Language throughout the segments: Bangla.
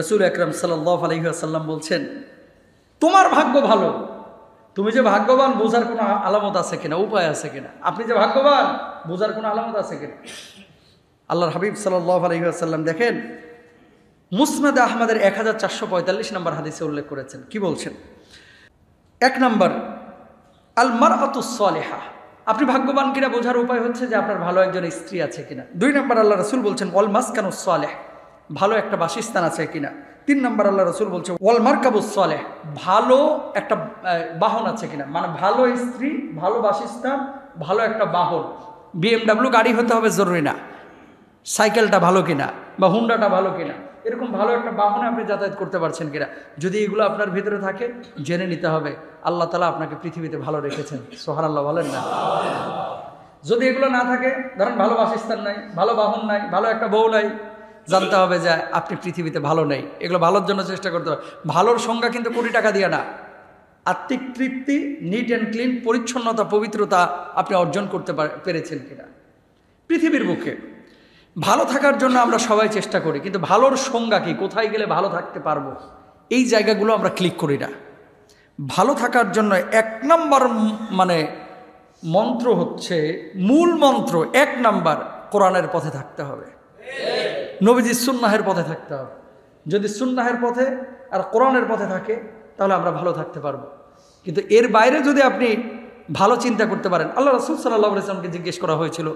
রাসূল আকরাম সাল্লাল্লাহু আলাইহি ওয়াসাল্লাম বলছেন, তোমার ভাগ্য ভালো, তুমি যে ভাগ্যবান বোঝার কোনো আলামত আছে কিনা, উপায় আছে কিনা? আপনি যে ভাগ্যবান বোঝার কোনো আলামত আছে কিনা? আল্লাহর হাবিব সাল্লাল্লাহু আলাইহি ওয়াসাল্লাম দেখেন মুসনাদ আহমদের 1445 নম্বর হাদিসে উল্লেখ করেছেন। কি বলছেন? 1 নম্বর, আল মারআতুস সালিহা, আপনি ভাগ্যবান কিনা বোঝার উপায় হচ্ছে যে আপনার ভালো একজন স্ত্রী আছে কিনা। 2 নম্বর আল্লাহ রাসূল বলছেন ওয়াল মাসকানুস সালিহ, ভালো একটা বাসস্থান আছে কিনা। 3 নম্বর আল্লাহ রাসূল বলছেন ওয়াল মারকাবুস সালিহ, ভালো একটা বাহন আছে কিনা। মানে ভালো স্ত্রী, ভালো বাসস্থান, ভালো একটা বাহন। BMW গাড়ি হতে হবে জরুরি না, সাইকেলটা ভালো কিনা বা হুন্ডাটা ভালো কিনা, এরকম ভালো একটা বাহনে আপনি যাতায়াত করতে পারছেন কিনা। যদি এগুলো আপনার ভিতরে থাকে জেনে নিতে হবে আল্লাহ তাআলা আপনাকে পৃথিবীতে ভালো রেখেছেন। সুবহানাল্লাহ বলেন না? যদি এগুলো না থাকে, ধরেন ভালো বাসস্থান নাই, ভালো বাহন নাই, ভালো একটা বউ নাই, জানতে হবে যে আপনি পৃথিবীতে ভালো নেই। এগুলো ভালোর জন্য চেষ্টা করতে হবে। ভালোর সংজ্ঞা কিন্তু কোটি টাকা দিয়ে না। আত্মিক তৃপ্তি, নিট অ্যান্ড ক্লিন, পরিচ্ছন্নতা, পবিত্রতা আপনি অর্জন করতে পেরেছেন কিনা। পৃথিবীর বুকে ভালো থাকার জন্য আমরা সবাই চেষ্টা করি, কিন্তু ভালোর সংজ্ঞা কি, কোথায় গেলে ভালো থাকতে পারবো, এই জায়গাগুলো আমরা ক্লিক করি না। ভালো থাকার জন্য 1 নম্বর মানে মন্ত্র হচ্ছে, মূল মন্ত্র 1 নম্বর, কোরআনের পথে থাকতে হবে, নবীজির সুন্নাহের পথে থাকতে হবে। যদি সুন্নাহের পথে আর কোরআনের পথে থাকে তাহলে আমরা ভালো থাকতে পারবো। কিন্তু এর বাইরে যদি আপনি ভালো চিন্তা করতে পারেন, আল্লাহ রাসূল সাল্লাল্লাহু আলাইহি ওয়াসাল্লামকে জিজ্ঞেস করা হয়েছিল,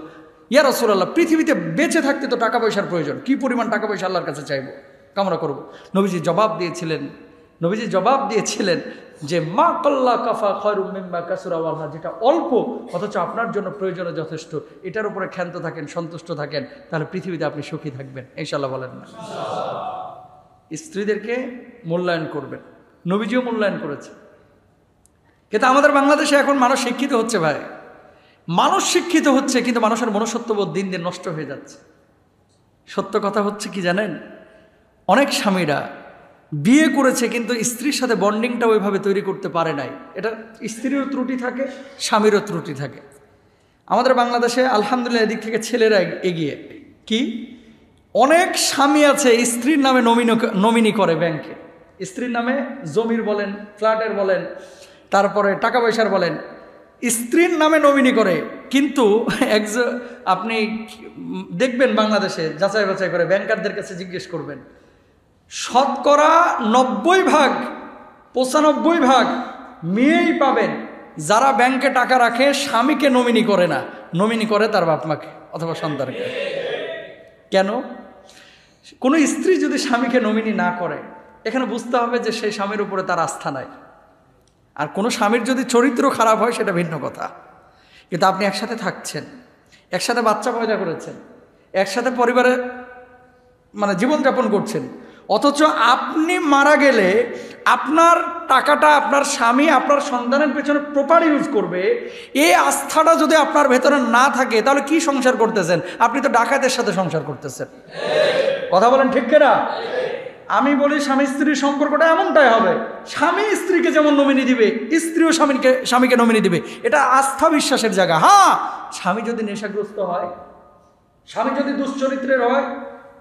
ইয়া রাসূলুল্লাহ, পৃথিবীতে বেঁচে থাকতে তো টাকা পয়সার প্রয়োজন, কি পরিমাণ টাকা পয়সা আল্লাহর কাছে চাইবো, কামনা করব? নবীজি জবাব দিয়েছিলেন যে মা কাল্লা কাফা খায়রুম মিম্মা কাসুরা ওয়া মা, যেটা অল্প অথচ আপনার জন্য প্রয়োজনে যথেষ্ট, এটার উপরে ক্ষান্ত থাকেন, সন্তুষ্ট থাকেন, তাহলে পৃথিবীতে আপনি সুখী থাকবেন ইনশাআল্লাহ। বলেন না? স্ত্রীদেরকে মূল্যায়ন করবেন, নবীজিও মূল্যায়ন করেছে। কিন্তু আমাদের বাংলাদেশে এখন মানুষ শিক্ষিত হচ্ছে ভাই, মানুষ শিক্ষিত হচ্ছে, কিন্তু মানুষের মনুষ্যত্ববোধ দিন দিন নষ্ট হয়ে যাচ্ছে। সত্য কথা হচ্ছে কি জানেন, অনেক স্বামীরা বিয়ে করেছে কিন্তু স্ত্রীর সাথে বন্ডিংটা ওইভাবে তৈরি করতে পারে নাই। এটা স্ত্রীরও ত্রুটি থাকে, স্বামীরও ত্রুটি থাকে। আমাদের বাংলাদেশে আলহামদুলিল্লাহ এদিক থেকে ছেলেরা এগিয়ে। কি অনেক স্বামী আছে স্ত্রীর নামে নমিনি করে ব্যাংকে, স্ত্রীর নামে জমির বলেন, ফ্ল্যাটের বলেন, তারপরে টাকা পয়সার বলেন, স্ত্রীর নামে নমিনি করে। কিন্তু আপনি দেখবেন বাংলাদেশে যাচাই বাছাই করে ব্যাংকারদের কাছে জিজ্ঞেস করবেন, শতকরা 95% মেয়েই পাবেন যারা ব্যাংকে টাকা রাখে স্বামীকে নমিনি করে না, নমিনি করে তার বাপ মাকে অথবা সন্তানকে। কেন? কোনো স্ত্রী যদি স্বামীকে নমিনি না করে, এখানে বুঝতে হবে যে সেই স্বামীর উপরে তার আস্থা নাই। আর কোনো স্বামীর যদি চরিত্র খারাপ হয় সেটা ভিন্ন কথা। কিন্তু আপনি একসাথে থাকছেন, একসাথে বাচ্চা পয়দা করেছেন, একসাথে পরিবারে মানে জীবনযাপন করছেন, অথচ আপনি মারা গেলে আপনার টাকাটা আপনার স্বামী আপনার সন্তানের পেছনে প্রপার ইউজ করবে, এই আস্থাটা যদি আপনার ভেতরে না থাকে তাহলে কি সংসার করতেছেন? আপনি তো ডাকাতের সাথে সংসার করতেছেন। কথা বলেন ঠিক কিনা? আমি বলি স্বামী স্ত্রীর সম্পর্কটা এমনটাই হবে, স্বামী স্ত্রীকে যেমন নমিনি দিবে, স্ত্রীও স্বামীকে নমিনি দিবে। এটা আস্থা বিশ্বাসের জায়গা। হ্যাঁ, স্বামী যদি নেশাগ্রস্ত হয়, স্বামী যদি দুশ্চরিত্রের হয়,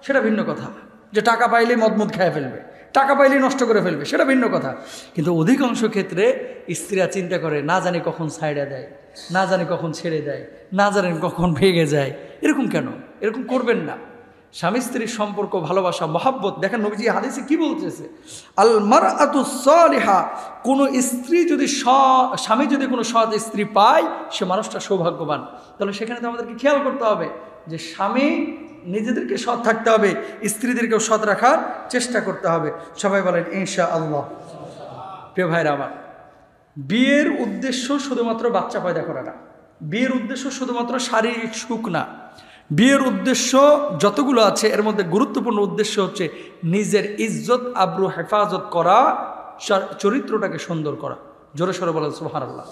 সেটা ভিন্ন কথা। যে টাকা পাইলে মদমুদ খেয়ে ফেলবে, টাকা পাইলে নষ্ট করে ফেলবে, সেটা ভিন্ন কথা। কিন্তু অধিকাংশ ক্ষেত্রে স্ত্রীরা চিন্তা করে না জানি কখন ছাইড়া দেয়, না জানি কখন ছেড়ে দেয়, না জানেন কখন ভেঙে যায়। এরকম কেন? এরকম করবেন না। স্বামী স্ত্রীর সম্পর্ক, ভালোবাসা, মহাব্বত। দেখেন নবীজি হাদিসে কি বলতেছে, আল মারআতুস সালিহা, কোনো স্ত্রী যদি স্বামী যদি কোনো সৎ স্ত্রী পায়, সে মানুষটা সৌভাগ্যবান। তাহলে সেখানে তো আমাদেরকে খেয়াল করতে হবে যে স্বামী নিজেদেরকে সৎ থাকতে হবে, স্ত্রীদেরকেও সৎ রাখার চেষ্টা করতে হবে। সবাই বলেন ইনশাআল্লাহ। প্রিয় ভাইরা আমার, বিয়ের উদ্দেশ্য শুধুমাত্র বাচ্চা পয়দা করা না, বিয়ের উদ্দেশ্য শুধুমাত্র শারীরিক সুখ না। বিয়ের উদ্দেশ্য যতগুলো আছে এর মধ্যে গুরুত্বপূর্ণ উদ্দেশ্য হচ্ছে নিজের ইজ্জত আবরু হেফাজত করা, চরিত্রটাকে সুন্দর করা। জোরে সোরে বলেন সুবহানাল্লাহ।